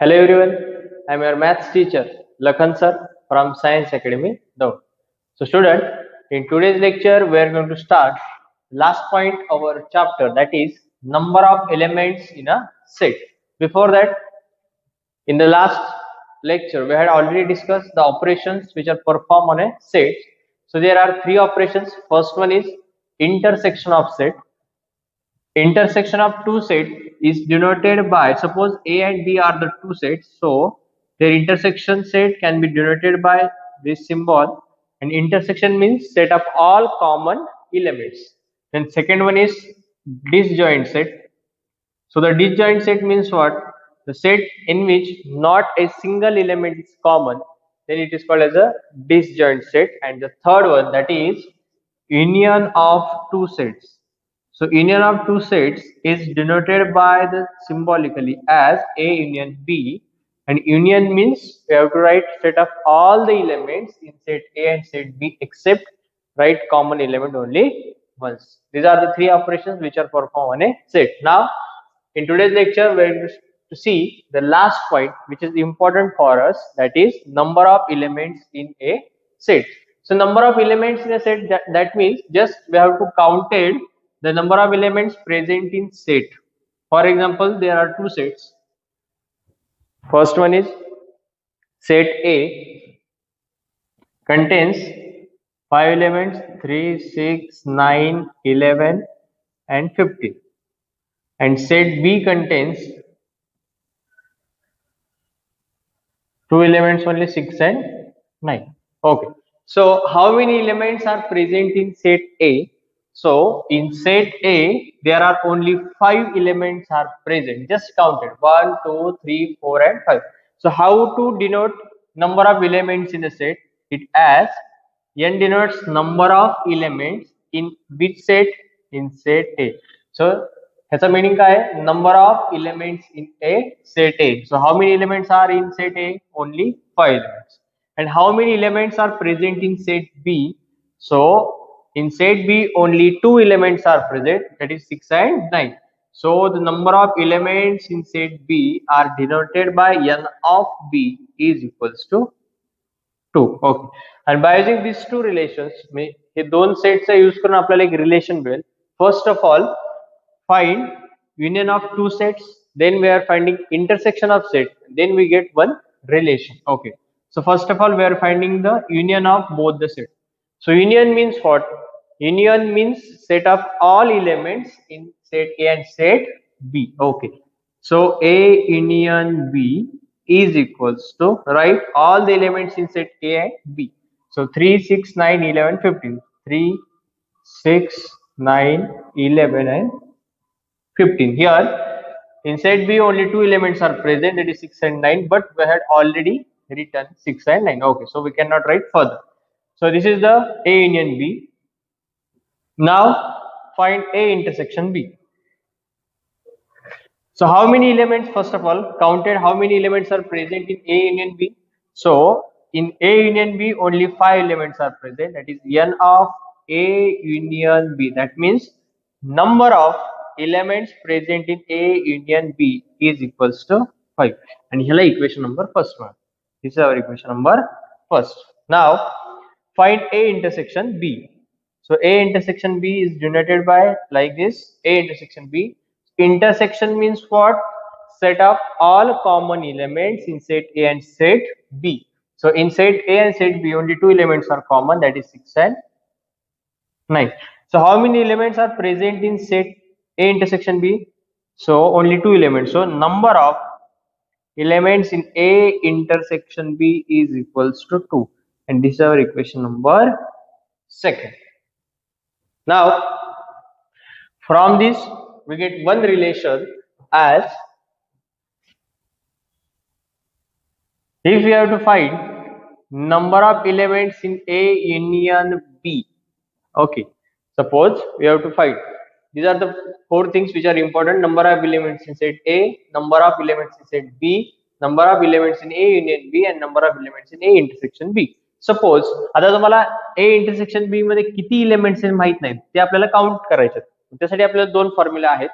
Hello everyone, I am your maths teacher Lakhan sir from Science Academy, Daud. So student, in today's lecture we are going to start last point of our chapter, that is number of elements in a set. Before that, in the last lecture we had already discussed the operations which are performed on a set. So there are three operations. First one is intersection of set. Intersection of two sets is denoted by, suppose A and B are the two sets, so their intersection set can be denoted by this symbol, and intersection means set of all common elements. Then second one is disjoint set. So the disjoint set means what? The set in which not a single element is common, then it is called as a disjoint set. And the third one, that is union of two sets. So union of two sets is denoted by the symbolically as A union B, and union means we have to write set of all the elements in set A and set B except write common element only once. These are the three operations which are performed on a set. Now in today's lecture we are going to see the last point which is important for us, that is number of elements in a set. So number of elements in a set, that means just we have to counted the number of elements present in set. For example, there are two sets. First one is set A contains 5 elements, 3, 6, 9, 11 and 15. And set B contains two elements only, 6 and 9. Okay. So how many elements are present in set A? So in set A, there are only 5 elements are present. Just counted 1, 2, 3, 4 and 5. So how to denote number of elements in a set? It as n denotes number of elements in which set? In set A. So ह्याचा meaning काय आहे? Number of elements in a set A. So how many elements are in set A? Only 5 elements. And how many elements are present in set B? So in set B only 2 elements are present, that is 6 and 9. So the number of elements in set B are denoted by n of B is equals to 2. Okay. And by using these two relations, हे दोन सेटचा use करून आपल्याला एक relation मिळेल. First of all find union of two sets, then we are finding intersection of set, then we get one relation. Okay, so first of all we are finding the union of both the sets. So union means what? Union means set of all elements in set A and set B. Okay, so A union B is equals to, write all the elements in set A and B. So 3, 6, 9, 11, 15. 3, 6, 9, 11 and 15. Here in set B only 2 elements are present, that is 6 and 9, but we had already written 6 and 9. Okay, so we cannot write further. So this is the A union B. Now find A intersection B. So how many elements, first of all counted how many elements are present in A union B? So in A union B only 5 elements are present, that is n of A union B. That means number of elements present in A union B is equals to 5. And here equation number first one. This is our equation number first. Now find A intersection B. So A intersection B is denoted by like this: A intersection B. Intersection means what? Set of all common elements in set A and set B. So in set A and set B only 2 elements are common, that is 6 and 9. So how many elements are present in set A intersection B? So only 2 elements. So number of elements in A intersection B is equals to 2. And this is our equation number second. Now from this we get one relation as, if we have to find number of elements in A union B. Okay, suppose we have to find, these are the 4 things which are important: number of elements in set A, number of elements in set B, number of elements in A union B, and number of elements in A intersection B. Suppose आता तुम्हाला A intersection B मध्ये किती elements आहेत माहित नाहीत, ते आपल्याला count करायचे. त्यासाठी आपल्याला दोन फॉर्म्युला आहेत.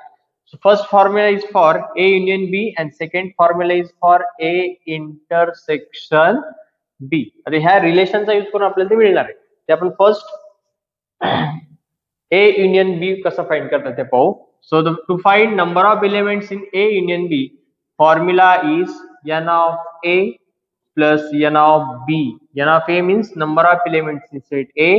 So first formula is for A union B and second formula is for A intersection B. आता ह्या रिलेशनचा यूज करून आपल्याला ते मिळणार आहे. ते आपण फर्स्ट A union B कसं फाइंड करतात ते पाहू. So to find number of elements in A union B, formula is n of A plus n of B. N of A means number of elements in set A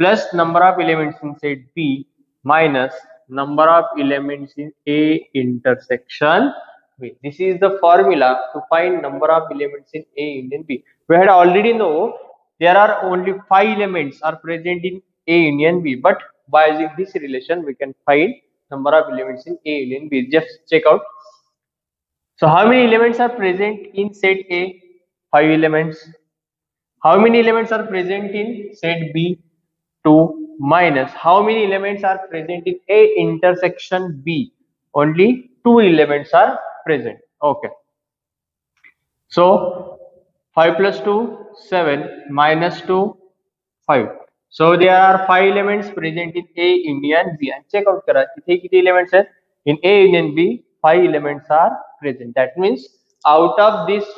plus number of elements in set B minus number of elements in A intersection B. This is the formula to find number of elements in A union B. We had already know there are only 5 elements are present in A union B, but by using this relation we can find number of elements in A union B. Just check out. So how many elements are present in set A? 5 elements. How many elements are present in set B? 2 minus how many elements are present in A intersection B? Only 2 elements are present. Okay. So 5 plus 2 7 minus 2 5. So there are 5 elements present in A union B. And check out करा इथे किती elements आहेत? In A union B 5 elements are present. That means out of these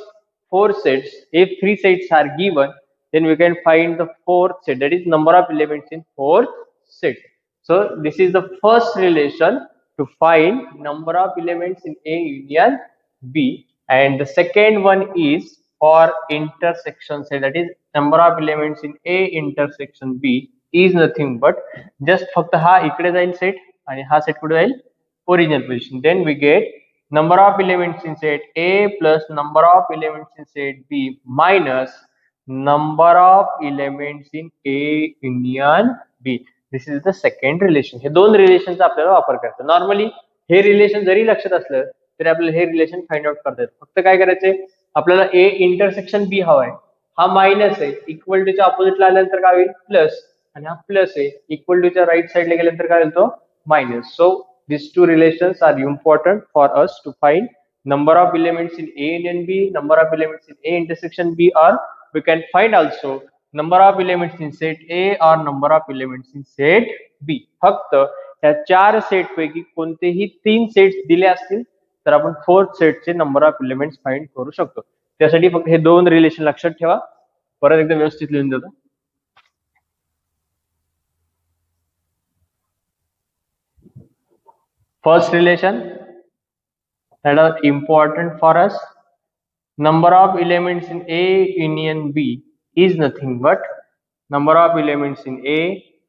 4 sets, if 3 sets are given, then we can find the fourth set, that is number of elements in fourth set. So this is the first relation to find number of elements in A union B, and the second one is for intersection set, that is number of elements in A intersection B is nothing but just फक्त हा इकडे जाईल set आणि हा set कुठे जाईल original position. Then we get number of elements in set A plus number of elements in set B minus number of elements in A union B. This is the second relation. हे दोन रिलेशनचा आपल्याला वापर करायचा. Normally हे relation जरी लक्षात असलं तरी आपल्याला हे relation find out करता येतं. फक्त काय करायचंय आपल्याला A इंटरसेक्शन B हवाय. हा मायनस आहे, इक्वल टूच्या ऑपोजिटला आल्यानंतर काय होईल प्लस, आणि हा प्लस आहे इक्वल टूच्या राईट साइडला गेल्यानंतर काय होईल तो minus. So these two relations are important for us to find number of elements in A union B, number of elements in A intersection B, or we can find also number of elements in set A or number of elements in set B. फक्त या चार set पैकी कोणतेही 3 sets दिले असतील तर आपण fourth सेटचे नंबर ऑफ एलिमेंट्स फाइंड करू शकतो. त्यासाठी फक्त हे दोन रिलेशन लक्षात ठेवा. परत एकदा व्यवस्थित लिहून देतो. First relation that are important for us, number of elements in A union B is nothing but number of elements in A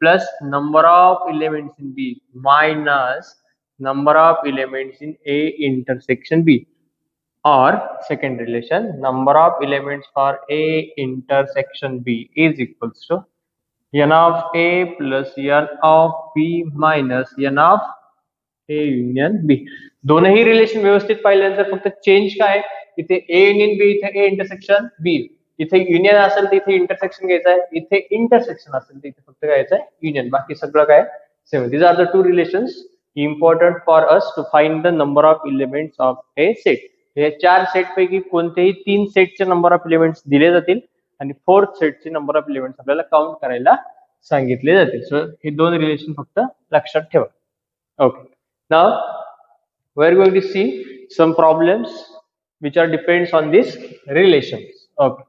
plus number of elements in B minus number of elements in A intersection B. Or second relation, number of elements for A intersection B is equals to n of A plus n of B minus n of A union B. दोनही relation व्यवस्थित पाहिल्यानंतर फक्त change काय, इथे A union B इथे A intersection B, इथे union असेल तर इथे इंटरसेक्शन घ्यायचं आहे, इथे इंटरसेक्शन असेल तर इथे फक्त घ्यायचं आहे युनियन, बाकी सगळं काय same. These are the two relations important for us to find the number of elements of a set. हे चार सेट पैकी कोणतेही 3 सेटचे नंबर ऑफ एलिमेंट्स दिले जातील आणि फोर्थ सेटचे नंबर ऑफ एलिमेंट्स आपल्याला काउंट करायला सांगितले जातील. सो हे दोन रिलेशन फक्त लक्षात ठेवा. Okay. Now we are going to see some problems which are depends on these relations. Okay.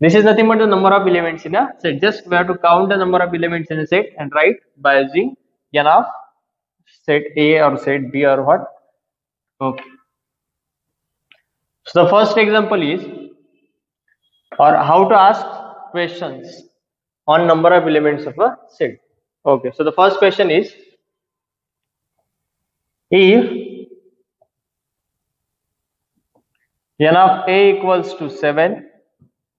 This is nothing but the number of elements in a set. Just we have to count the number of elements in a set and write by using n of set A or set B or what. Okay. So the first example is, or how to ask questions on number of elements of a set. Okay, so the first question is, if n of A equals to 7,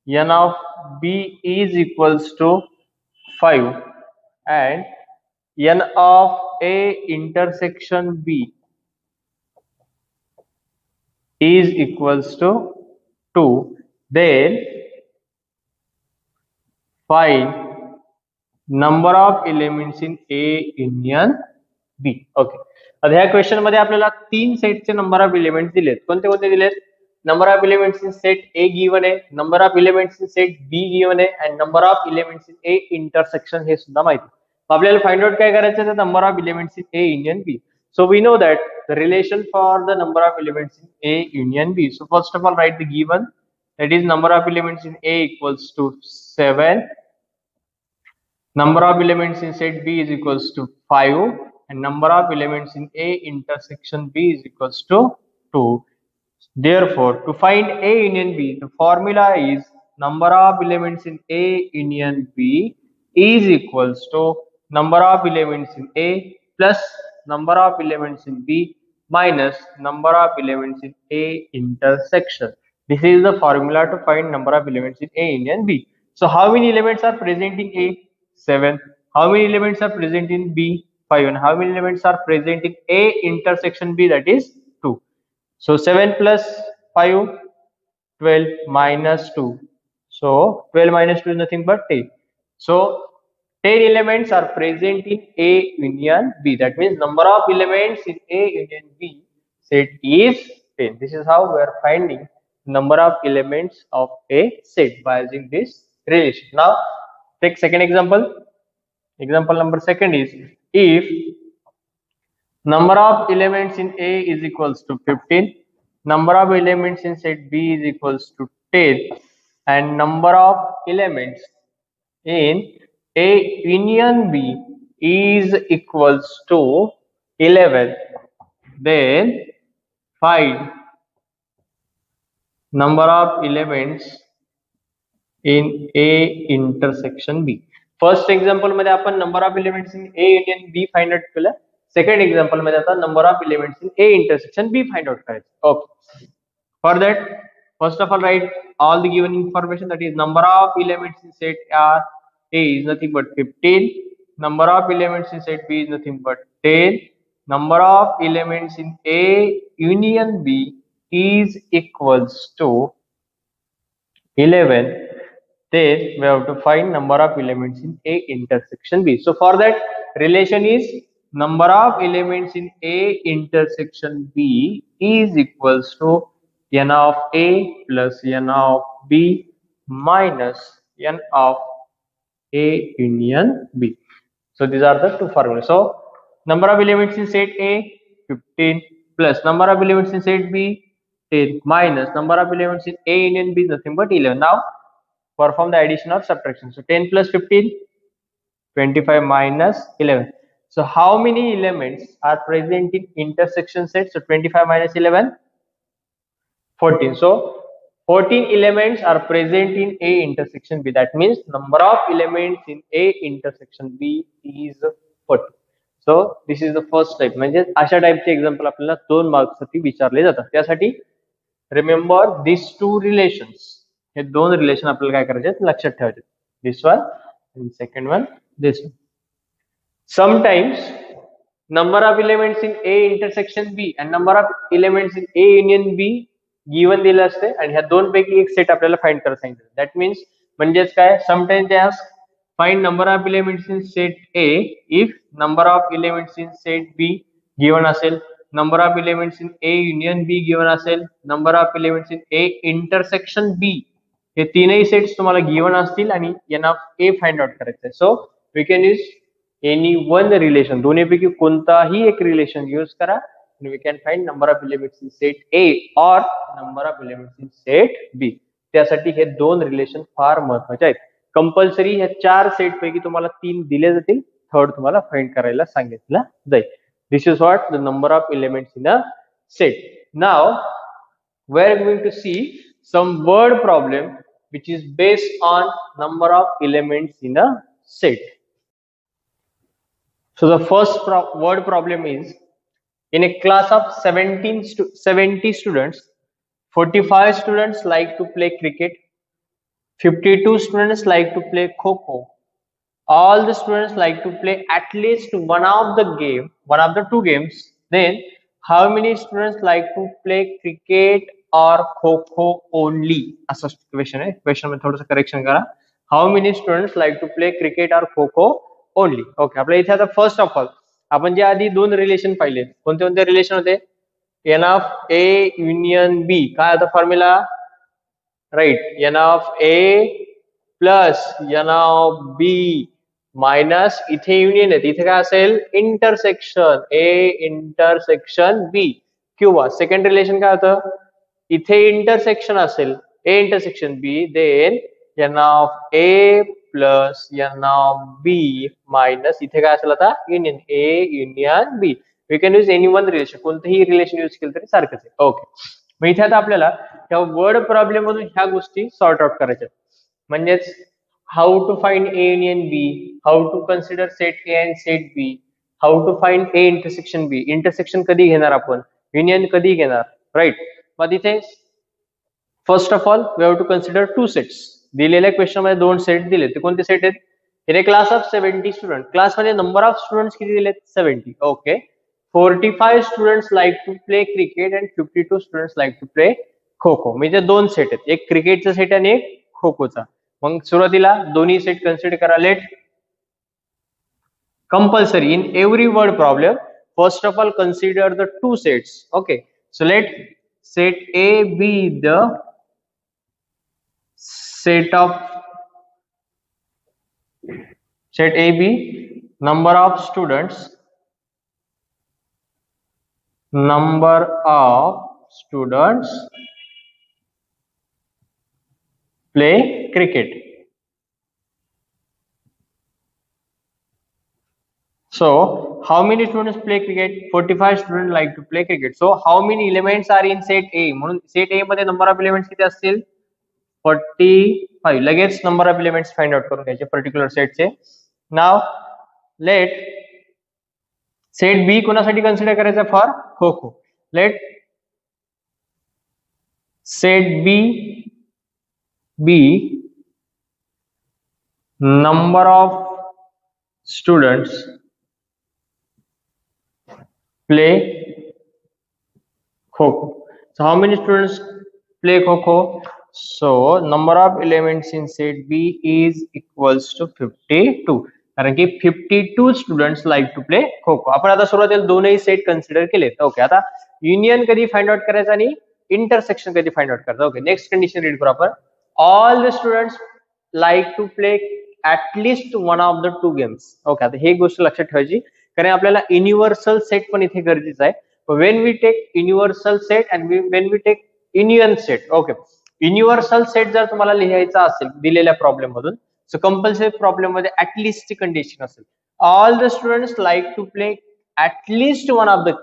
n of B is equals to 5, and n of A intersection B is equals to 2, then find number of elements in A union B. Okay. आता ह्या question मध्ये आपल्याला 3 सेटचे number of elements दिलेत. कोणते कोणते दिलेत? Number of elements in set A given आहे, number of elements in set B given आहे, आणि number of elements in A intersection हे सुद्धा माहिती. आपल्याला फाइंड आउट काय करायचं आहे, number of elements in A union B. So we know that the relation for the number of elements in A union B. So first of all, write the given, that is number of elements in A equals to 7, number of elements in set B is equals to 5, and number of elements in A intersection B is equals to 2. Therefore, to find A union B, the formula is number of elements in A union B is equals to number of elements in A plus number of elements in B minus number of elements in A intersection. This is the formula to find number of elements in A union B. So how many elements are present in A? 7. How many elements are present in B? 5. And how many elements are present in A intersection B? That is 2. So 7 plus 5, 12 minus 2. So 12 minus 2 is nothing but 10. So 10 elements are present in A union B. That means number of elements in A union B set is 10. This is how we are finding number of elements of a set by using this relation. Now take second example. Example number second is, if number of elements in A is equals to 15, number of elements in set B is equals to 10, and number of elements in A union B is equals to 11, then find number of elements in A intersection B. First example मध्ये आपण number of elements in A union B find out केलं. Second example मध्ये आता number of elements in A intersection B find out करायचं. Okay, for that first of all write all the given information, that is number of elements in set A is nothing but 15, number of elements in set B is nothing but 10, number of elements in A union B is equals to 11, then we have to find number of elements in A intersection B. So for that, relation is number of elements in A intersection B is equals to n of A plus n of B minus n of A union B. So these are the two formulas. So number of elements in set A 15 plus number of elements in set B 10 minus number of elements in A union B is nothing but 11. Now perform the addition or subtraction. So 10 plus 15, 25 minus 11. So how many elements are present in intersection set? So 25 minus 11, 14. So 14 elements are present in A intersection B. That means number of elements in A intersection B is 14. So this is the first type. म्हणजे अशा टाइपचे example आपल्याला 2 marks साठी विचारले जातात. त्यासाठी remember this two relations, हे 2 relation आपल्याला काय करायचे आहेत लक्षात ठेवायचे. This one and second one this one. Sometimes number of elements in A intersection B and number of elements in A union B given दिलं असते आणि ह्या दोन पैकी एक सेट आपल्याला फाइंड करायला सांगितलं. दॅट मीन्स म्हणजेच काय, sometimes they ask find number of elements in set A if number of elements in set B given असेल, number of elements in A union B given असेल, number of elements in A intersection B, हे तीनही sets तुम्हाला given असतील आणि n of A find out करायचं आहे. So we can use any one relation, दोन्हीपैकी कोणताही एक रिलेशन यूज करा and we can find number of elements in set A or number of elements in set B. त्यासाठी हे 2 relation फार महत्त्वाचे आहेत. Compulsory ह्या 4 सेट पैकी तुम्हाला 3 दिले जातील, थर्ड तुम्हाला फाइंड करायला सांगितलं जाईल. This is what the number of elements in a set. Now we are going to see some word problem which is based on number of elements in a set. So the first word problem is, in a class of 70 students, 45 students like to play cricket, 52 students like to play kho-kho. All the students like to play at least one of the two games. Then how many students like to play cricket or kho-kho only? असा question आहे. Question मध्ये थोडंसं correction करा. How many students like to play cricket or kho-kho only? Okay, आपल्या इथे आता first of all आपण जे आधी 2 रिलेशन पाहिले, कोणते कोणते रिलेशन होते? N of A union B. काय होता formula? Right, n of A plus N of B minus इथे युनियन आहे, इथे काय असेल इंटरसेक्शन ए इंटरसेक्शन बी, किंवा सेकंड रिलेशन काय होतं, इथे इंटरसेक्शन असेल A intersection B, then n of A plus N of B minus इथे काय असेल आता union A union B. We can use any one relation, कोणतंही रिलेशन यूज केलं तरी सारखंच आहे. ओके, मग इथे आता आपल्याला त्या वर्ड प्रॉब्लेम मधून ह्या गोष्टी सॉर्ट आउट करायच्या, म्हणजेच how to find A union B, how to consider set A and set B, how to find A intersection B, intersection कधी घेणार आपण, युनियन कधी घेणार, राईट. मग इथे first of all we have to consider two sets. दिलेल्या question मध्ये दोन सेट दिले, ते कोणते सेट आहेत, in a class of 70 student, class मध्ये नंबर ऑफ स्टुडंट्स किती दिलेत 70. Okay, 45 students like to play cricket and 52 students like to play kho kho. म्हणजे दोन सेट आहेत, एक क्रिकेटचा सेट आणि एक खो खोचा. मग सुरुवातीला दोन्ही सेट कन्सिडर करा. Let compulsory in every word problem first of all consider the two sets. Okay, so let set A be the set A be number of students play cricket. So how many students play cricket? 45 students like to play cricket. So how many elements are in set A? म्हणून set A मध्ये number of elements किती असतील 45. लगेच number of elements find out करून घ्यायचे particular सेटचे. नाव let set B कोणासाठी कन्सिडर करायचा, for kho kho. Let set B number of students play kho kho. So how many students play kho kho? So number of elements in set B is equals to 52. कारण की 52 students like to play kho खो. आपण आता सुरुवातीला दोनही set consider केलेत. Okay, आता union कधी फाइंड आउट करायचं आणि इंटरसेक्शन कधी फाइंड आउट करायचं. ओके, नेक्स्ट कंडिशन रीड करू आपण. All the students like to play at least one of the two games. Okay, आता हे गोष्ट लक्षात ठेवायची, कारण आपल्याला युनिव्हर्सल सेट पण इथे गरजेचं आहे. When we take universal set and when we take union set. Okay, universal set जर तुम्हाला लिहायचा असेल दिलेल्या प्रॉब्लेम मधून, सो कंपल्सरी प्रॉब्लेम मध्ये ऍटलिस्ट ची कंडिशन असेल. All the students like to play at least one of the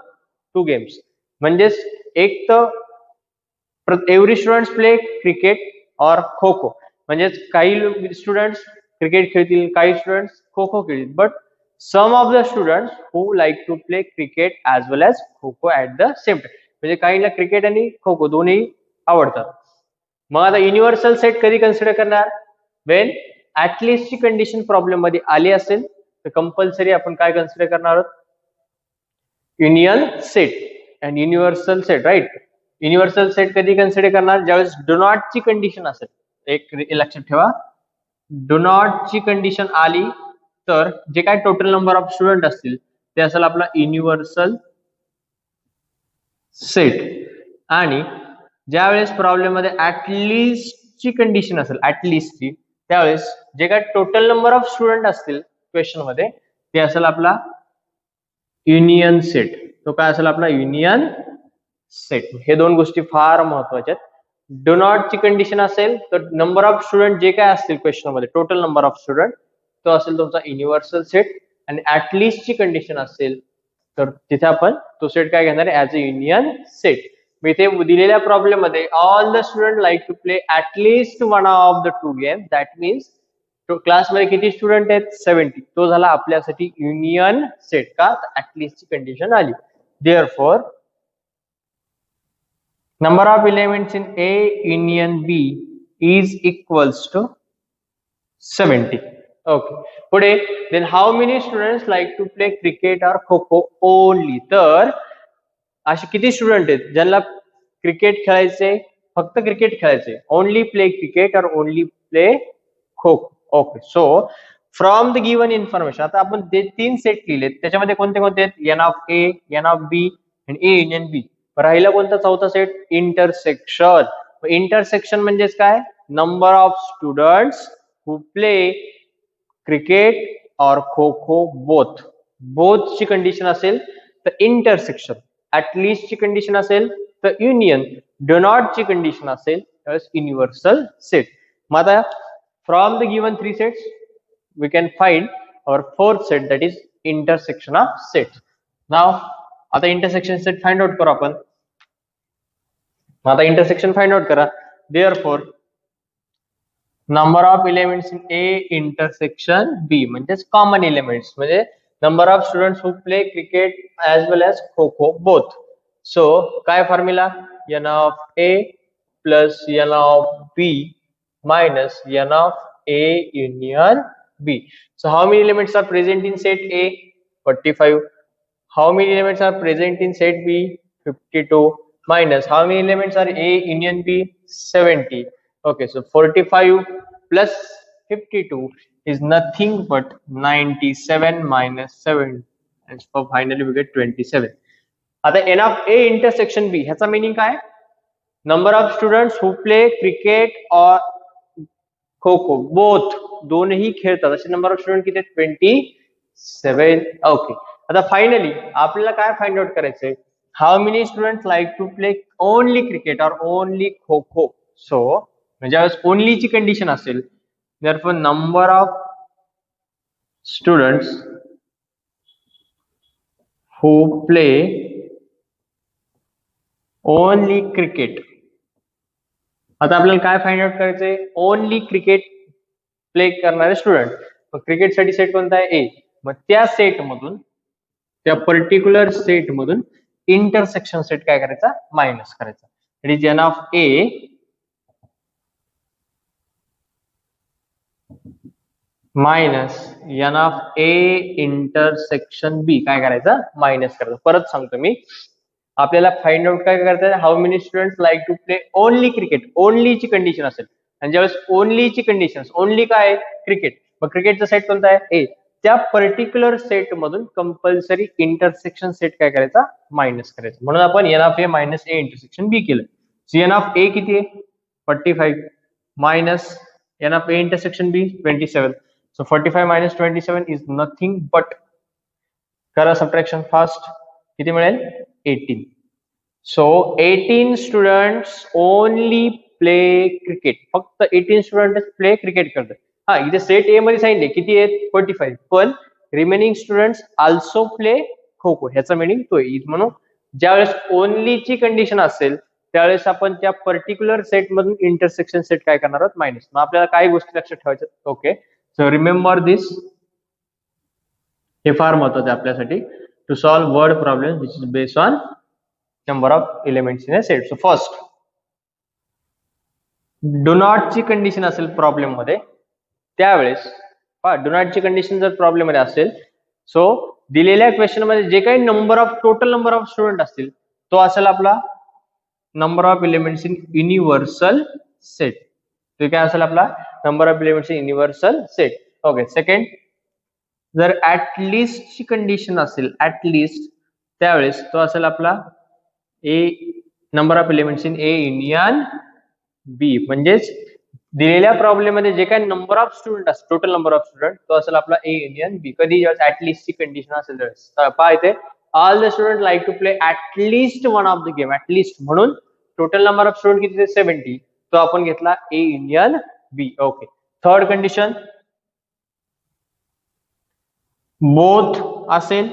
two games, म्हणजेच एक तर एव्हरी स्टुडंट्स प्ले क्रिकेट और खो खो, म्हणजेच काही स्टुडंट्स क्रिकेट खेळतील, काही स्टुडंट्स खो खो खेळतील. But some of the students who like to play cricket as well as kho kho at the same time, म्हणजे काहींना क्रिकेट आणि खो खो दोन्ही आवडतात. मग आता युनिव्हर्सल सेट कधी कन्सिडर करणार, वेन ऍटलिस्ट ची कंडिशन प्रॉब्लेम मध्ये आली असेल तर कंपल्सरी आपण काय कन्सिडर करणार आहोत, union set and universal set. Right, universal set कधी कन्सिडर करणार, ज्यावेळेस डू नॉट ची कंडिशन असेल. एक लक्षात ठेवा, डू नॉट ची कंडिशन आली तर जे काय टोटल नंबर ऑफ स्टुडंट असतील ते असेल आपला युनिव्हर्सल सेट. आणि ज्यावेळेस प्रॉब्लेम मध्ये ऍटलिस्ट ची कंडिशन असेल, ऍटलिस्ट ची, त्यावेळेस जे काय टोटल नंबर ऑफ स्टुडंट असतील क्वेश्चन मध्ये ते असेल आपला युनियन सेट. तो काय असेल आपला युनियन सेट. हे दोन गोष्टी फार महत्वाच्या आहेत. डू नॉट ची कंडिशन असेल तर नंबर ऑफ स्टुडंट जे काय असतील क्वेश्चन मध्ये, टोटल नंबर ऑफ स्टुडंट, तो असेल तुमचा युनिव्हर्सल सेट. आणि ऍटलिस्ट ची कंडिशन असेल तर तिथे आपण तो सेट काय घेणार आहे, ऍज अ युनियन सेट. मी इथे दिलेल्या प्रॉब्लेम मध्ये all the student like to play at least one of the two game, that means क्लासमध्ये किती स्टुडंट आहेत 70, तो झाला आपल्यासाठी युनियन सेट. का, ऍटलिस्ट ची कंडिशन आली. Therefore number of elements in A union B is equals to 70. Okay, पुढे then how many students like to play cricket or kho kho only. तर असे किती स्टुडंट आहेत ज्यांना क्रिकेट खेळायचे, फक्त क्रिकेट खेळायचे, ओनली प्ले क्रिकेट और ओनली प्ले खो खो. Okay, so from the given information आता आपण ते तीन सेट लिहिलेत, त्याच्यामध्ये कोणते कोणते आहेत, n of A, n of B आणि ए युनियन बी. राहिला कोणता चौथा सेट, इंटरसेक्शन. इंटरसेक्शन म्हणजेच काय, number of students who play cricket और खो खो बोथ ची कंडिशन असेल तर इंटरसेक्शन, ऍटलिस्ट ची कंडिशन असेल तर युनियन, डो नॉट ची कंडिशन असेल तर युनिव्हर्सल सेट. मग आता from the given 3 sets we can find our fourth set, that is intersection of sets. Now आता इंटरसेक्शन सेट फाइंड आउट करू आपण. आता इंटरसेक्शन फाइंड आउट करा. therefore number of elements in A intersection B म्हणजेच common elements, म्हणजे number of students who play cricket as well as kho kho both. सो काय formula, n of A plus n of B minus n of A union B. So how many elements are present in set A? 45. How many elements are present in set B? 52. Minus how many elements are A union B? 70. Okay, so 45 plus 52 is nothing but 97 minus 7, and so finally we get 27. आता n of A intersection B ह्याचा meaning काय? Number of students who play cricket और kho kho both, दोनही खेळतात असे number of student किती आहेत? 27. Okay, आता फायनली आपल्याला काय फाइंड आउट करायचंय? How many students like to play only cricket और ओनली खो खो. सो म्हणजे ओनलीची कंडिशन असेल, therefore number of students who play only cricket. आता आपल्याला काय फाइंड आउट करायचंय? ओनली क्रिकेट प्ले करणारे स्टुडंट. मग क्रिकेट साठी सेट कोणता आहे? ए. मग त्या सेट मधून, त्या पर्टिक्युलर सेट मधून इंटरसेक्शन सेट काय करायचा? मायनस करायचा. It is n of A minus n of A intersection B काय करायचं? मायनस करायचं. परत सांगतो मी, आपल्याला फाइंड आउट काय करायचं? How many students like to play only cricket. ओनलीची कंडिशन असेल, आणि ज्यावेळेस ओनलीची कंडिशन, ओनली काय आहे? क्रिकेट. मग क्रिकेटचा सेट कोणता आहे? ए. त्या पर्टिक्युलर सेट मधून कंपल्सरी इंटरसेक्शन सेट काय करायचा? मायनस करायचा. म्हणून आपण n of A minus A intersection B केलं. सो n of A किती आहे? 45 minus n of A intersection B 27. So 45 minus 27 is nothing but, करा सबट्रॅक्शन फास्ट, किती मिळेल? 18. सो 18 स्टुडंट्स ओनली प्ले क्रिकेट. फक्त 18 स्टुडंट प्ले क्रिकेट करतात. हा, इथे सेट ए मध्ये सांगितले किती आहेत? 45. पण remaining students also play kho खो. ह्याचा मिनिंग तो आहे. म्हणून ज्यावेळेस ओनलीची कंडिशन असेल त्यावेळेस आपण त्या पर्टिक्युलर सेट मधून इंटरसेक्शन सेट काय करणार आहोत? मायनस. मग आपल्याला काही गोष्टी लक्षात ठेवायच्या. Okay, so remember this. हे फार महत्वाचं आहे आपल्यासाठी to solve word problem which is based on number of elements in a set. So first, do not ची कंडिशन असेल प्रॉब्लेम मध्ये, त्यावेळेस डू नॉट ची कंडिशन जर प्रॉब्लेम मध्ये असेल, सो दिलेल्या क्वेश्चन मध्ये जे काही टोटल नंबर ऑफ स्टुडंट असतील तो असेल आपला number of elements in universal set. तो काय असेल? आपला number of elements in universal set. Okay, second, जर ऍटलिस्ट ची कंडिशन असेल, ऍटलिस्ट, त्यावेळेस तो असेल आपला A number of elements in A union B. म्हणजेच दिलेल्या प्रॉब्लेम मध्ये जे काही नंबर ऑफ स्टुडंट असतील, टोटल नंबर ऑफ स्टुडंट, तो असेल आपला ए युनियन बी. कधी ऍटलिस्ट ची कंडिशन असेल त्यावेळेस. पहा इथे, all the student like to play at least one of the game. At least म्हणून टोटल नंबर ऑफ स्टुडंट किती? 70. तो आपण घेतला A union B. Okay, third condition, both असेल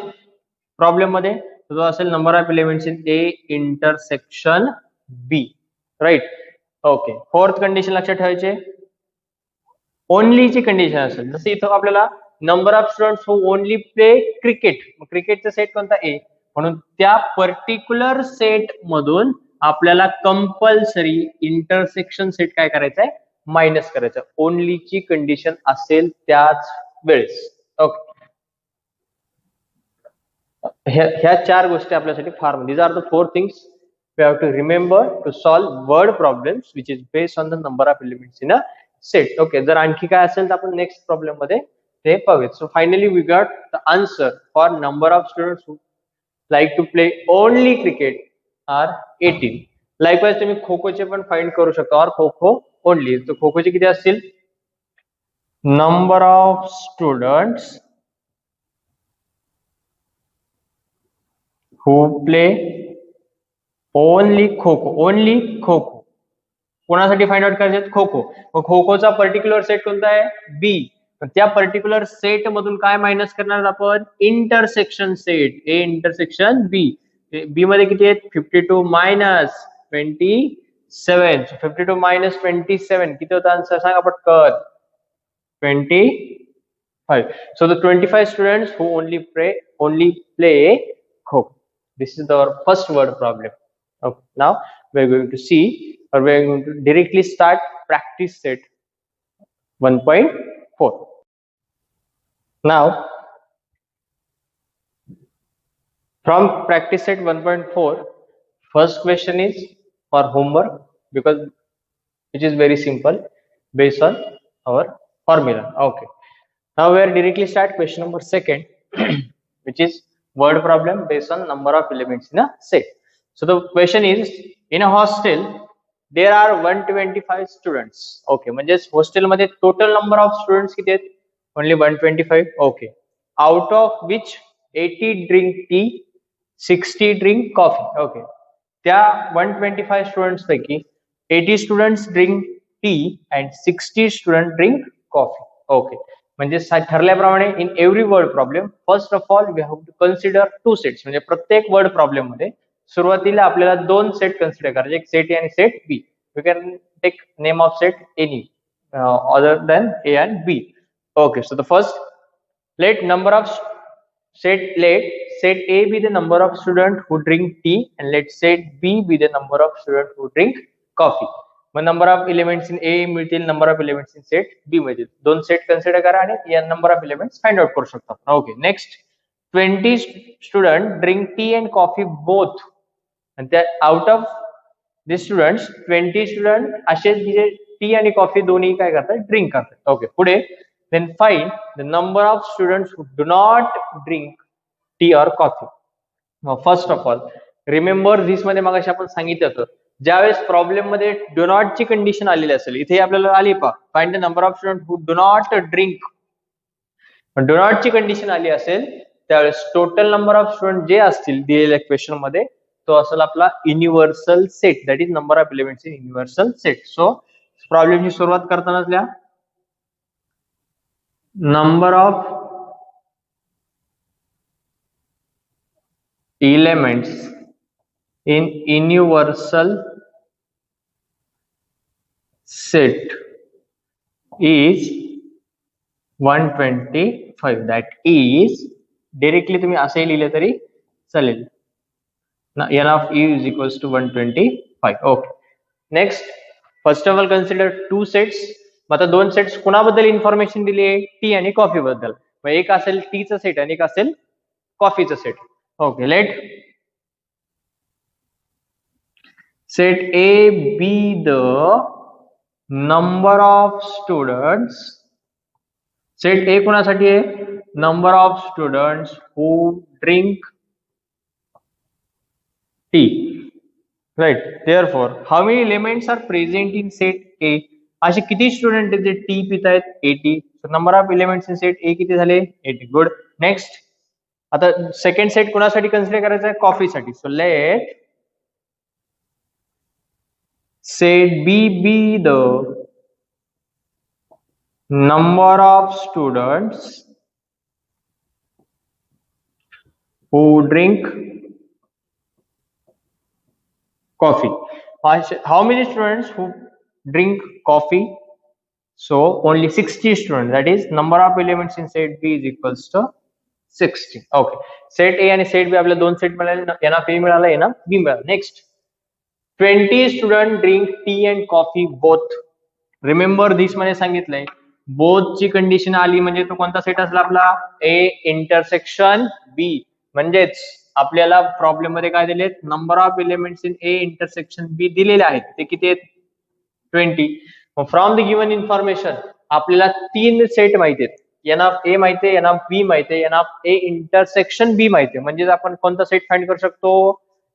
प्रॉब्लेम मध्ये, तो असेल number of elements in A intersection B. Right. Okay, fourth condition लक्षात ठेवायचे, ओनलीची कंडिशन असेल. जसं इथं आपल्याला number of students who only play cricket, मग क्रिकेटचा सेट कोणता? ए. म्हणून त्या पर्टिक्युलर सेट मधून आपल्याला कंपल्सरी इंटरसेक्शन सेट काय करायचं आहे? मायनस करायचं. ओनलीची कंडिशन असेल त्याच वेळेस. ओके, ह्या चार गोष्टी आपल्यासाठी फार, these are the four things we have to remember to solve word problems which is based on the number of elements in a set. Okay, जर आणखी काय असेल तर आपण नेक्स्ट प्रॉब्लेम मध्ये ते पाहूयात. So finally we got the answer for number of students who like to play only cricket are 18. Likewise तुम्ही खो खोचे पण फाइंड करू शकता, और खो खो ओनली. तर खो खोचे किती असतील? Number of students who play only kho खो, ओनली खो खो कोणासाठी फाइंड आउट करायचे? खो खो. मग खो खोचा पर्टिक्युलर सेट कोणता आहे? बी. त्या पर्टिक्युलर सेट मधून काय मायनस करणार आपण? Intersection set, A intersection B. B मध्ये किती आहेत? 52 मायनस 27. 52 मायनस 27 किती होता आन्सर सांगा पटकन? 25. So the 25 students who only play kho. This is our first word problem. Okay, now we are going to see, or we are going to directly start practice set 1.4. Now from practice set 1.4, first question is for homework, because which is very simple based on our formula. Okay, now we are directly start question number second, which is word problem based on number of elements in a set. So the question is, in a hostel there are 125 students. Okay, म्हणजे hostel मध्ये total number of students किती आहेत? Only 125. Okay, out of which 80 drink tea, 60 drink coffee. Okay, त्या 125 students पैकी 80 students drink tea and 60 student drink coffee. Okay, म्हणजे ठरल्याप्रमाणे in every word problem first of all we have to consider two sets. म्हणजे प्रत्येक word problem मध्ये सुरुवातीला आपल्याला दोन सेट कन्सिडर करायचे, एक सेट ए आणि set B. You can take name of set any other than A and B. Okay, so the first, let number of let set A be the number of students who drink tea and let set B be the number of students who drink coffee. मग number of elements in A मिळतील, number of elements in set B मिळतील. दोन set consider करा आणि या number of elements find out करू शकता. Okay, next 20 student drink tea and coffee both. आणि त्या out of the students 20 student असे जे टी आणि कॉफी दोन्ही काय करतात? ड्रिंक करतात. ओके, पुढे then find the number of students who do not drink tea or coffee. First of all, remember this मध्ये मगाशी आपण सांगितलं होतं, ज्यावेळेस प्रॉब्लेम मध्ये डू नॉट ची कंडिशन आलेली असेल, इथे आपल्याला आली पहा, find the number of student who do not drink. Do not ची कंडिशन आली असेल त्यावेळेस टोटल नंबर ऑफ स्टुडंट जे असतील दिलेल्या क्वेश्चन मध्ये तो असेल आपला universal set, that is number of elements in universal set. So प्रॉब्लेमची सुरुवात करतानाच लिहा number of elements in universal set is 125. that is directly तुम्ही असे लिहिले तरी चालेल, n of e is equals to 125. okay, next first of all consider two sets. आता दोन सेट्स कुणाबद्दल इन्फॉर्मेशन दिली आहे? टी आणि कॉफी बद्दल. मग एक असेल टीचं सेट आणि एक असेल कॉफीचं set. Okay, let set A be the number of students. Set A कुणासाठी आहे? Number of students who drink tea, right. Therefore how many elements are present in set A? असे किती स्टुडंट आहेत जे टी पित आहेत? 80. Number of elements in set A किती झाले? 80. गुड. नेक्स्ट, आता सेकंड सेट कुणासाठी कन्सिडर करायचा आहे? कॉफीसाठी. So let set B be the number of students who drink coffee. How many students who drink coffee? So only 60 students, that is number of elements in set B is equals to 60. okay, set A आणि set B आपल्याला दोन set मिळाले, n of A मिळाला, n of B मिळाला. Next 20 student drink tea and coffee both. Remember this मध्ये सांगितलंय both ची condition आली म्हणजे तो कोणता सेट असला आपला? A intersection B. म्हणजेच आपल्याला प्रॉब्लेम मध्ये काय दिलेत? Number of elements in A intersection B दिलेले आहेत. ते किती आहेत? 20. फ्रॉम द गिवन इन्फॉर्मेशन आपल्याला तीन सेट माहिती आहेत. एन ऑफ ए माहिती आहे, एन ऑफ बी माहिती आहे, N of A intersection B माहिती आहे. म्हणजे आपण कोणता सेट फाइंड करू शकतो?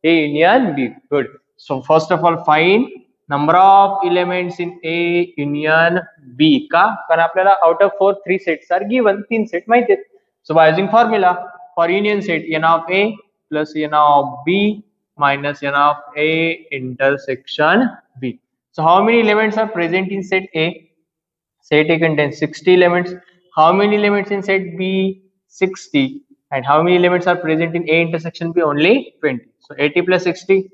A union B. Good. So first of all find number of elements in A union B. का? कारण आपल्याला out of 4 3 sets are given, तीन सेट माहिती आहेत. So by using formula for union set, N of A plus n of B minus n of A intersection B. So how many elements are present in set A? Set A contains 60 elements. How many elements in set B? 60. And how many elements are present in A intersection B? Only 20. So 80 plus 60,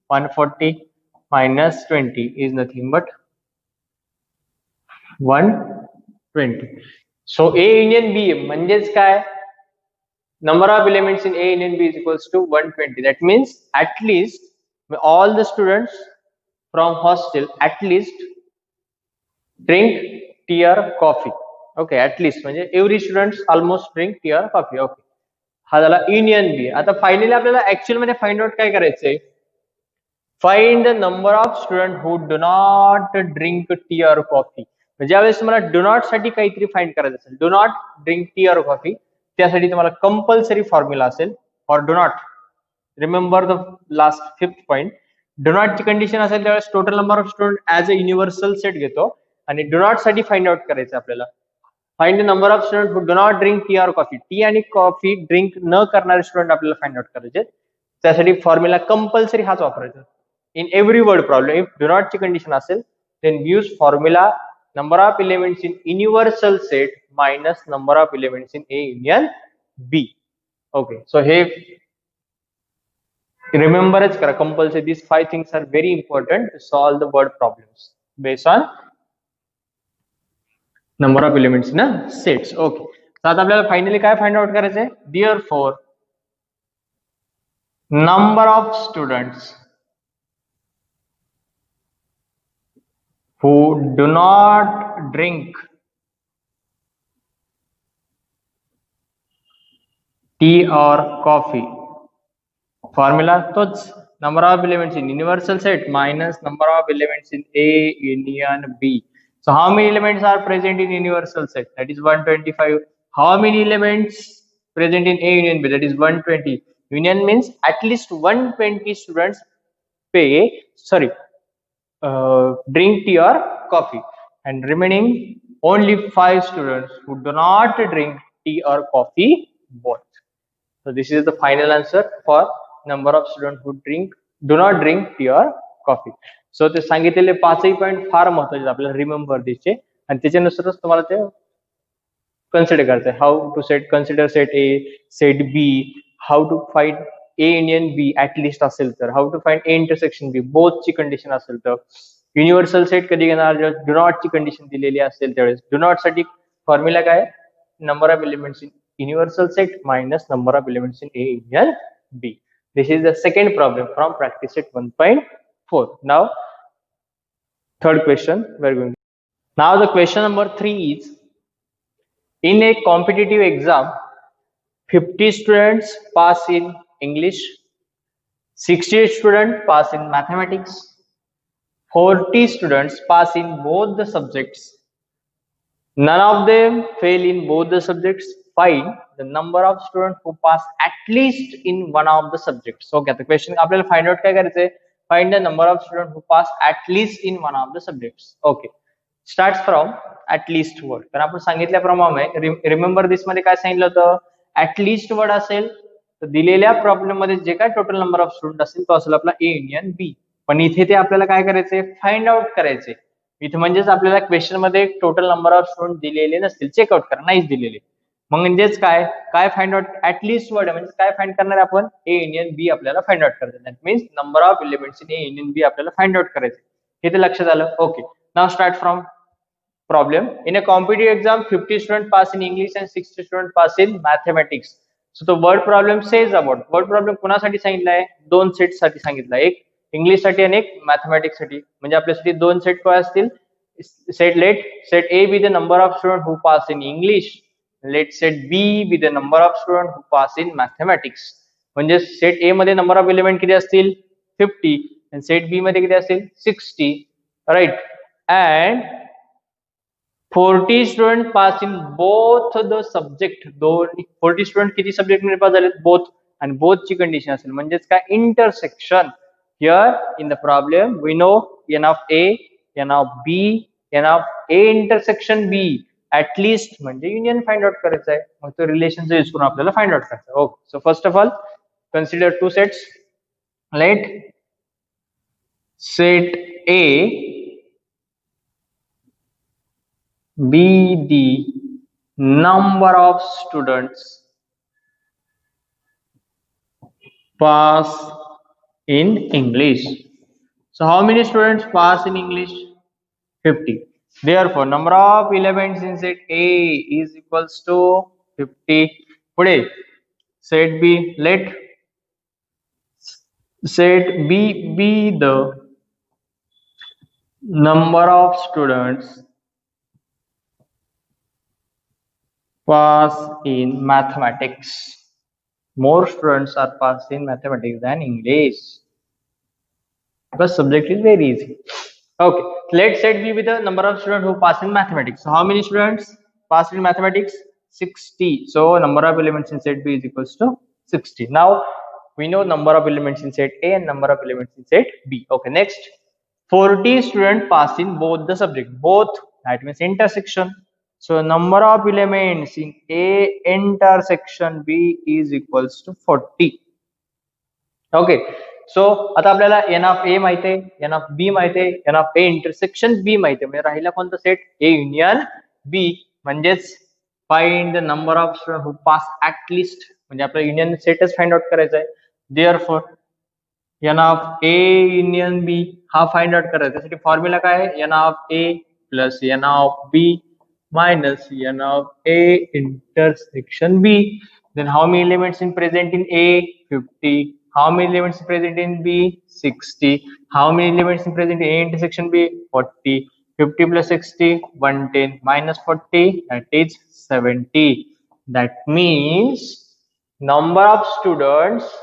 140 minus 20 is nothing but 120. So A union B म्हणजेच काय? Number of elements in A union B is equals to 120. That means at least all the students from hostel at least drink tea or coffee. Okay, at least म्हणजे every students almost drink tea or coffee. Okay, हा झाला union B. आता finally आपल्याला actual मध्ये find out काय करायचंय? Find the number of student who do not drink tea और coffee. ज्यावेळेस तुम्हाला डू नॉट साठी काहीतरी फाइंड करायचं असेल, डू नॉट ड्रिंक टी और कॉफी, त्यासाठी तुम्हाला कंपल्सरी फॉर्म्युला असेल for do not. Remember the last 5th point. Do not ची कंडिशन असेल त्यावेळेस total number of student as a universal set घेतो आणि डू नॉट साठी फाइंड आउट करायचं आपल्याला. Find the number of student who do not drink tea और coffee. T आणि कॉफी ड्रिंक न करणारे स्टुडंट आपल्याला फाइंड आउट करायचे. त्यासाठी फॉर्म्युला कंपल्सरी हाच वापरायचा. In every word problem, if do not ची condition असेल, then use formula number of elements in universal set minus number of elements in A union B. Okay, so हे rememberच करा compulsory. These 5 things are very important to solve the word problems based on number of elements in a sets. Okay, तर आता आपल्याला finally काय find out करायचंय? Therefore, number of students who do not drink tea or coffee. Formula तोच, number of elements in universal set minus number of elements in A union B. So how many elements are present in universal set? That is 125. How many elements present in A union B? That is 120. Union means at least 120 students drink tea or coffee, and remaining only 5 students who do not drink tea or coffee both. So this is the final answer for number of students who do not drink tea or coffee. So ते सांगितलेले 5ही point फार महत्त्वाचे आपल्याला remember द्यायचे आणि त्याच्यानुसारच तुम्हाला ते consider करायचं. How to set, consider set A, set B, how to find A union B at least असेल तर, how to find A intersection B both ची कंडिशन असेल तर, युनिव्हर्सल सेट कधी घेणार जेव्हा डू नॉट ची कंडिशन दिलेली असेल त्यावेळेस. डू नॉट साठी फॉर्म्युला काय? Number of elements in universal set minus number of elements in A union B. This is the second problem from practice set 1.4. Now third question we are going to. Now the question number 3 is, in a competitive exam 50 students pass in English, 60 students pass in mathematics, 40 students pass in both the subjects, none of them fail in both the subjects. Find the number of students who pass at least in one of the subjects. Okay, the question आपल्याला find out काय करायचंय? Find the number of students who pass at least in one of the subjects. Okay, starts from at least word. तर आपण सांगितल्याप्रमाणे remember this मध्ये काय सांगितलं होतं? at least word असेल तर दिलेल्या प्रॉब्लेम मध्ये जे काय टोटल नंबर ऑफ स्टुडंट असेल तो असेल आपला A युनियन B. पण इथे ते आपल्याला काय करायचंय? फाइंड आउट करायचे. इथे म्हणजेच आपल्याला क्वेश्चन मध्ये टोटल नंबर ऑफ स्टुडंट दिलेले नसतील, चेकआउट करा, नाहीच दिलेले. म्हणजेच काय काय फाइंड आउट? ऍटलिस्ट वर्ड म्हणजे काय फाइंड करणार आपण? A युनियन B आपल्याला फाइंड आउट करायचं. That means number of elements in A union B आपल्याला फाइंड आउट करायचे. हे ते लक्षात आलं. Okay, now start from problem. In a competitive exam 50 students pass in English and 60 students pass in mathematics. So the word problem says about word problem कोणासाठी सांगितलं आहे? 2 set साठी सांगितलं आहे, एक इंग्लिश साठी आणि एक मॅथमॅटिक्स साठी. म्हणजे आपल्यासाठी 2 सेट काय असतील? Set A be the number of students who pass in English, let set B be the number of students who pass in mathematics. म्हणजे सेट A मध्ये नंबर ऑफ एलिमेंट किती असतील? 50 आणि सेट B मध्ये किती असतील? 60, right. And 40 students pass in both the subject. 40 students किती subject मध्ये पास झालेत? बोथ. आणि बोथ ची कंडिशन असेल म्हणजेच काय? Intersection. Here in the problem we know n of A, n of B, n of A intersection B at least म्हणजे union find out करायचं आहे. मग तो रिलेशनचा यूज करून आपल्याला फाइंड आउट करायचं. Okay, so first of all consider two sets. Let set A be the number of students pass in English. So how many students pass in English? 50. Therefore, number of elements in set A is equals to 50. Pude set B, let set B be the number of students pass in mathematics. More students are passed in mathematics than English. Because subject is very easy. Okay, let's set B with the number of students who pass in mathematics. So how many students pass in mathematics? 60. So number of elements in set B is equals to 60. Now we know number of elements in set A and number of elements in set B. Okay, next 40 students pass in both the subject. Both, that means intersection. So number of elements in A intersection B is equals to 40. Okay so आता आपल्याला N of A माहिती आहे, N of B माहिती आहे, N of A intersection B माहिती आहे. म्हणजे राहिला कोणता सेट? A union B. म्हणजेच find the number of student who pass at least. म्हणजे आपल्याला युनियन सेटच फाइंड आउट करायचा आहे. Therefore N of A union B हा फाइंड आउट करायचा. त्यासाठी फॉर्म्युला काय आहे? N of A plus N of B minus N of A intersection B. Then how many elements in present in A? 50. How many elements present in B? 60. How many elements present in A intersection B? 40. 50 plus 60, 110 minus 40, that is 70. That means number of students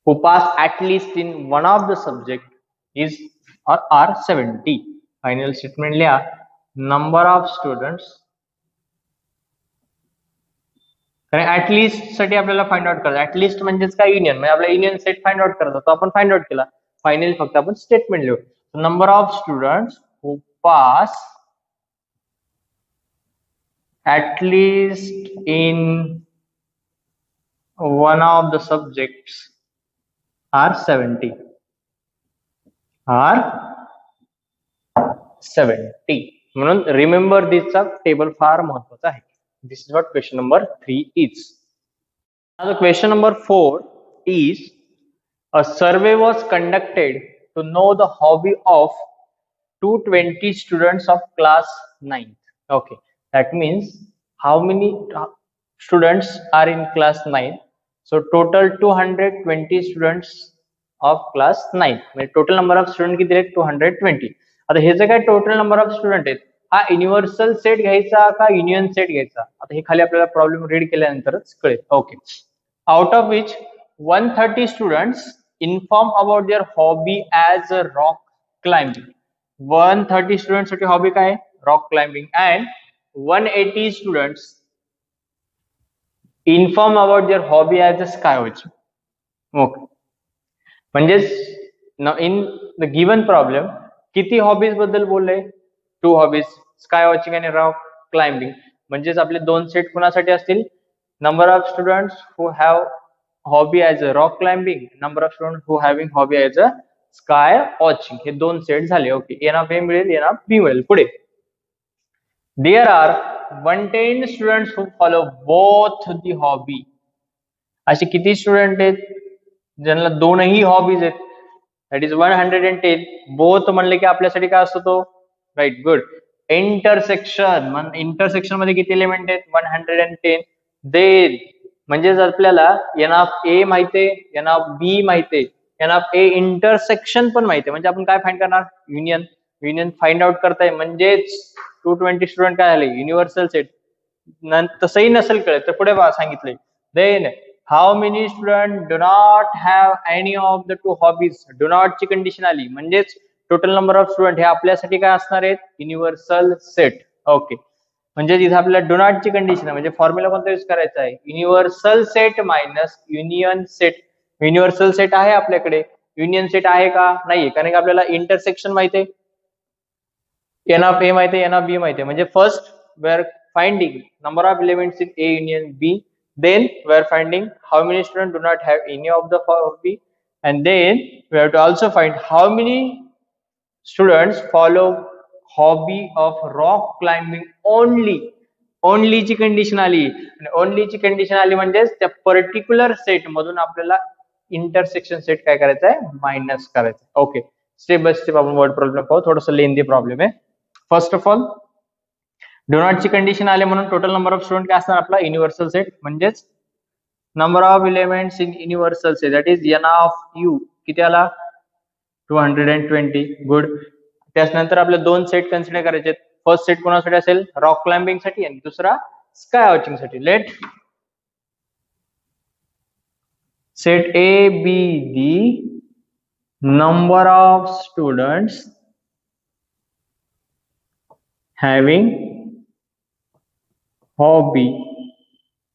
who pass at least in one of the subject is or are 70. Final statement लिहा. Number of students at least साठी आपल्याला find out करायचं. At least म्हणजेच काय? Union. म्हणजे आपला union set find out करायचा, तो आपण फाइंड आउट केला. फायनली फक्त आपण स्टेटमेंट लिहू. Number of students who pass at least in one of the subjects are 70. Are 70. म्हणून रिमेंबर दिसचा टेबल फार महत्वाचा आहे. This is what question number 3 is. Now the question number 4 is, a survey was conducted to know the hobby of 220 students of class 9th. Okay, that means how many students are in class 9? So total 220 students of class 9. म्हणजे total number of students किती आहेत? 220. आता हे जे काय total number of student आहेत, हा universal set घ्यायचा का union set घ्यायचा? आता हे खाली आपल्याला प्रॉब्लेम रीड केल्यानंतरच कळेल. Okay, out of which 130 students inform about their hobby as a rock climbing. 130 student साठी हॉबी काय? Rock climbing. And 180 students inform about their hobby as a sky watching. Okay, म्हणजेच in the given problem किती hobbies बद्दल बोलले? 2 hobbies, sky watching आणि rock climbing. म्हणजेच आपले 2 set कुणासाठी असतील? Number of students who have hobby as a rock climbing, number of student who having hobby as a sky watching. हे 2 set झाले. Okay, N of A मिळेल, N of B मिळेल. पुढे there are 110 students who follow both the hobby. असे किती student आहेत ज्यांना दोनही हॉबीज आहेत? That is 110. बोथ म्हणले की आपल्यासाठी काय असतो तो? Right, good. इंटरसेक्शन. इंटरसेक्शन मध्ये किती एलिमेंट आहेत? 110. देन म्हणजेच आपल्याला एन ऑफ ए माहितीये, एन ऑफ बी माहितीये, एन ऑफ ए इंटरसेक्शन पण माहितीये. म्हणजे आपण काय फाइंड करणार? युनियन. युनियन फाइंड आउट करताय म्हणजेच 220 स्टुडंट काय झाले? Universal set. तसंही नसेल कळत तर पुढे सांगितलंय. Then how many student do not have any of the 2 hobbies. Do not ची कंडिशन आली म्हणजेच टोटल नंबर ऑफ स्टुडंट हे आपल्यासाठी काय असणार आहेत? Universal set. ओके, म्हणजे इथे आपल्याला डू नॉट ची कंडिशन आहे. म्हणजे फॉर्म्युला कोणता यूज करायचा आहे? Universal set minus union set. Universal set आहे आपल्याकडे, युनियन सेट आहे का? नाहीये, कारण की आपल्याला इंटरसेक्शन माहिती आहे, एन ऑफ ए माहिती आहे, एन ऑफ बी माहिती आहे. म्हणजे first we are finding number of elements in A union B, Then we are finding how many students do not have any of the hobby, and then we have to also find how many students follow hobby of rock climbing only. Only ची condition आली, आणि only ची condition आली म्हणजेच त्या particular set मधून आपल्याला intersection set काय करायचं आहे, मायनस करायचं. ओके, स्टेप बाय स्टेप आपण वर्ड प्रॉब्लेम पाहू. थोडंसं लेंदी प्रॉब्लेम आहे. First of all do not ची कंडिशन आले म्हणून टोटल नंबर ऑफ स्टुडंट काय असणार आपला, युनिव्हर्सल सेट म्हणजेच number of elements in universal set that is N of U किती आला, 220. गुड. त्यानंतर आपले दोन सेट कन्सिडर करायचे. फर्स्ट सेट कोणासाठी असेल, रॉक क्लाइंबिंग साठी, आणि दुसरा स्काय वॉचिंग साठी. Let set A be the number of students having hobby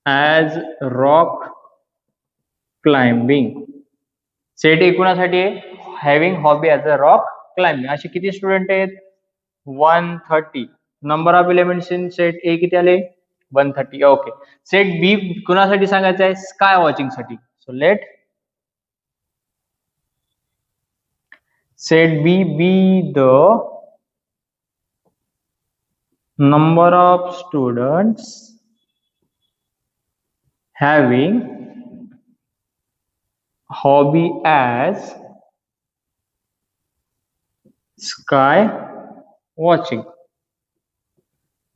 as rock climbing. Set ए कोणासाठी आहे, having hobby as a rock climbing. असे किती स्टुडंट आहेत, 130. Number of elements in set A किती आले, 130. ओके. सेट बी कुणासाठी सांगायचं आहे, स्काय वॉचिंग साठी. So let set B be the number of students having hobby as sky watching.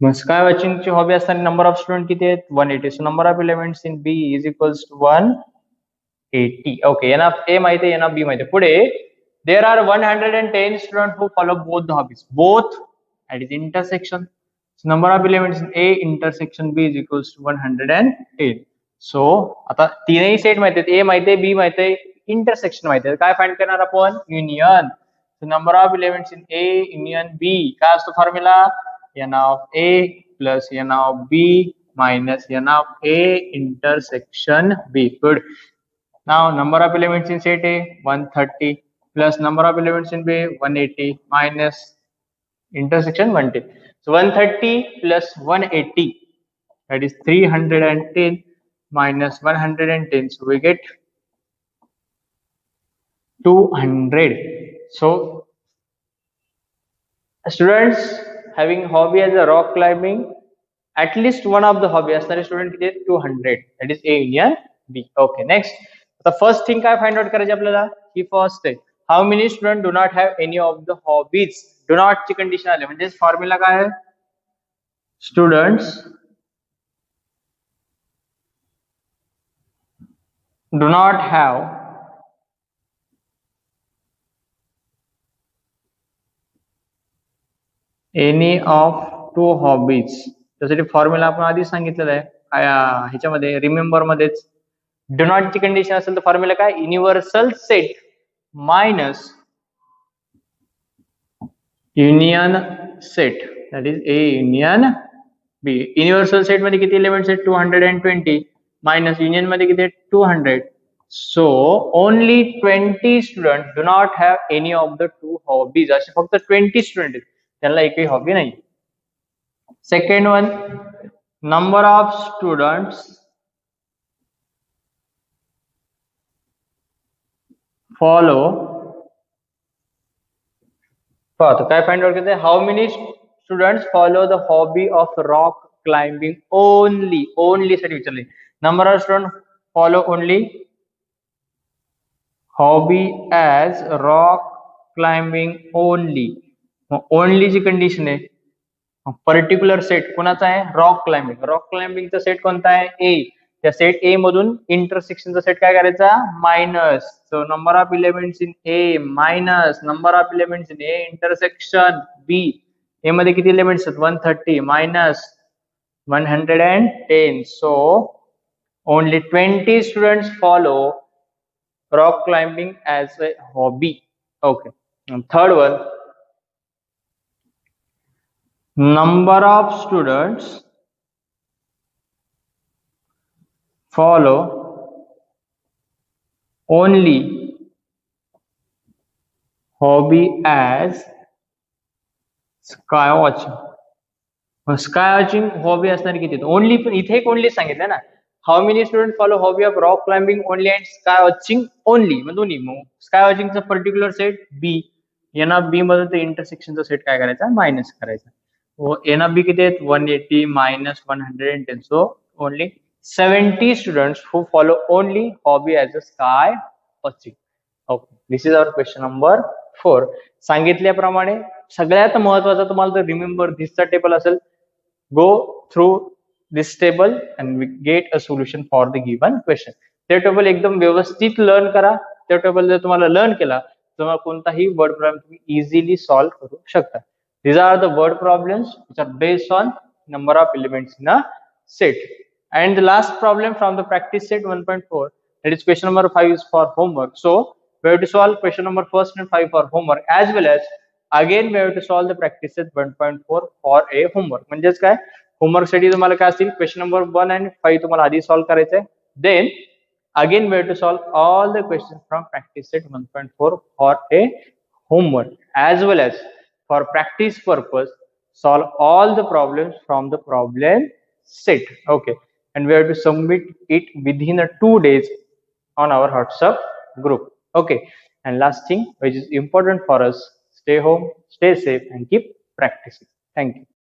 मग sky watching ची हॉबी असताना नंबर ऑफ स्टुडंट किती आहेत, 180. So number of elements in B is equals to 180. Okay, N of A माहिती आहे, N of B माहिती आहे. पुढे there are 110 student who follow both the hobbies, both at is intersection. number of elements in A intersection B is equals to 110. So आता तीनही set माहिती आहेत, A माहिती आहे, B माहिती आहे, इंटरसेक्शन माहिती आहे. काय फाइंड करणार आपण, union. Number of elements in A union B काय असतो formula, n of A plus n of B minus n of A intersection B. Good. Now number of elements in set A 130 plus number of elements in B 180 minus intersection 110. So 130 plus 180 that is 310 minus 110. So we get 200. So students having hobby as a rock climbing, at least one of the hobby असणारे student किती आहेत, 200. That is A union B. Okay, next. The first thing काय find out करायचे आपल्याला, ही first आहे. How many students do not have any of the hobbies? Do not ची condition आली म्हणजे फॉर्म्युला काय आहे, students do not have any of two hobbies. त्यासाठी फॉर्म्युला आपण आधी सांगितलेला आहे ह्याच्यामध्ये, रिमेंबर मध्येच. डू नॉट ची कंडिशन असेल तर फॉर्म्युला काय, universal set minus union set that is A union B. Universal set मध्ये किती एलिमेंट्स आहेत, 220 मायनस युनियन मध्ये किती आहेत, 200. सो only 20 student do not have any of the to hobbies. असे फक्त 20 स्टुडंट आहेत, त्यांना एकही हॉबी नाही. Second one, number of students follow. तो काय फाइंड आउट करते, how many students follow the hobby of rock climbing only. Only साठी विचारले. Number of student follow only hobby as rock climbing only. Only ची condition आहे, particular set कोणाचा आहे, rock climbing. Rock क्लाइंबिंगचा set कोणता आहे, ए. त्या सेट ए मधून इंटरसेक्शनचा सेट काय करायचा, minus. So number of elements in A minus number of elements in A intersection B. A मध्ये किती एलिमेंट्स आहेत, 130 minus 110. So only 20 students follow rock climbing as a hobby. Okay. Third one, number of students follow only hobby as sky watching. Sky watching hobby असणारी किती, only. पण इथे एक only सांगितलं ना, how many student follow hobby of rock climbing only and sky watching only, मग दोन्ही. मग स्काय वॉचिंगचा particular set B. N of B मधून ते इंटरसेक्शनचा सेट काय करायचा, मायनस करायचा. एन ऑफ बी किती आहेत, 180 minus 110. So only 70 students who follow only hobby as a sky watching. Okay, this is our question number 4. सांगितल्याप्रमाणे सगळ्यात महत्वाचं तुम्हाला जर रिमेंबर धिसचा टेबल असेल, go through this table and we get a solution for the given question. ते table एकदम व्यवस्थित लर्न करा. ते टेबल जर तुम्हाला लर्न केला, तुम्हाला कोणताही वर्ड प्रॉब्लेम तुम्ही इझिली सॉल्व्ह करू शकता. These are the word problems which are based on number of elements in a set. And the last problem from the practice set 1.4, that is question number 5 is for homework. So we have to solve question number 1 and 5 for homework, as well as again we have to solve the practice set 1.4 for a homework. म्हणजेच काय, homework साठी तुम्हाला काय असतील, question number 1 and 5 तुम्हाला आधी solve करायचं आहे. Then again we have to solve all the questions from practice set 1.4 for a homework, as well as for practice purpose solve all the problems from the problem set. Okay, and we have to submit it within 2 days on our WhatsApp group. Okay, and last thing which is important for us, stay home, stay safe and keep practicing. Thank you.